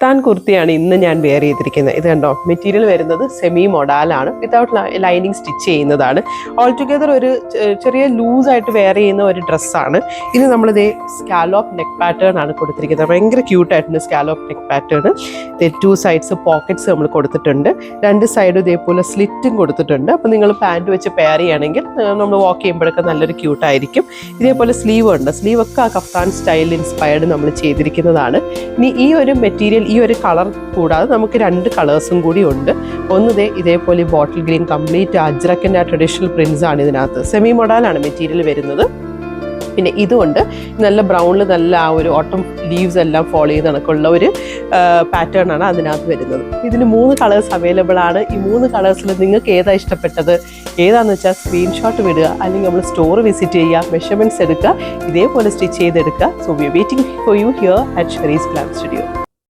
Kaftan കുർത്തിയാണ് ഇന്ന് ഞാൻ വെയർ ചെയ്തിരിക്കുന്നത്. ഇത് കണ്ടോ, മെറ്റീരിയൽ വരുന്നത് സെമി മൊഡാലാണ്, വിതൗട്ട് ലൈനിങ് സ്റ്റിച്ച് ചെയ്യുന്നതാണ്. ഓൾ ടുഗെദർ ഒരു ചെറിയ ലൂസായിട്ട് വെയർ ചെയ്യുന്ന ഒരു ഡ്രസ്സാണ്. ഇത് നമ്മളിതേ സ്കാലോപ്പ് നെക്ക് പാറ്റേൺ ആണ് കൊടുത്തിരിക്കുന്നത്. ഭയങ്കര ക്യൂട്ടായിട്ടുണ്ട് scallop neck pattern. 2 sides pockets നമ്മൾ കൊടുത്തിട്ടുണ്ട്, 2 സൈഡും ഇതേപോലെ സ്ലിറ്റും കൊടുത്തിട്ടുണ്ട്. അപ്പോൾ നിങ്ങൾ പാൻറ്റ് വെച്ച് പെയർ ചെയ്യുകയാണെങ്കിൽ നമ്മൾ വാക്ക് ചെയ്യുമ്പോഴൊക്കെ നല്ലൊരു ക്യൂട്ടായിരിക്കും. ഇതേപോലെ സ്ലീവ് ഉണ്ട്, സ്ലീവ് ഒക്കെ ആ കഫ്താൻ സ്റ്റൈൽ ഇൻസ്പയർഡ് നമ്മൾ ചെയ്തിരിക്കുന്നതാണ്. ഇനി ഈ ഒരു മെറ്റീരിയൽ, ഈ ഒരു കളർ കൂടാതെ നമുക്ക് 2 കളേഴ്സും കൂടി ഉണ്ട്. ഒന്ന് ഇതേപോലെ ബോട്ടിൽ ഗ്രീൻ, കംപ്ലീറ്റ് അജ്രക്കിൻ്റെ ആ ട്രഡീഷണൽ പ്രിൻസ് ആണ് ഇതിനകത്ത്. സെമി മോഡലാണ് മെറ്റീരിയൽ വരുന്നത്. പിന്നെ ഇതുകൊണ്ട് നല്ല ബ്രൗണിൽ നല്ല ആ ഒരു ഓട്ടം ലീവ്സ് എല്ലാം ഫോളോ ചെയ്ത് കണക്കുള്ള ഒരു പാറ്റേൺ ആണ് അതിനകത്ത് വരുന്നത്. ഇതിന് 3 കളേഴ്സ് അവൈലബിൾ ആണ്. ഈ 3 കളേഴ്സിൽ നിങ്ങൾക്ക് ഏതാ ഇഷ്ടപ്പെട്ടത്, ഏതാണെന്ന് വെച്ചാൽ സ്ക്രീൻഷോട്ട് വിടുക, അല്ലെങ്കിൽ നമ്മൾ സ്റ്റോർ വിസിറ്റ് ചെയ്യുക, മെഷർമെൻറ്റ്സ് എടുക്കുക, ഇതേപോലെ സ്റ്റിച്ച് ചെയ്തെടുക്കുക. So we are waiting for you here at Sherry's glam studio.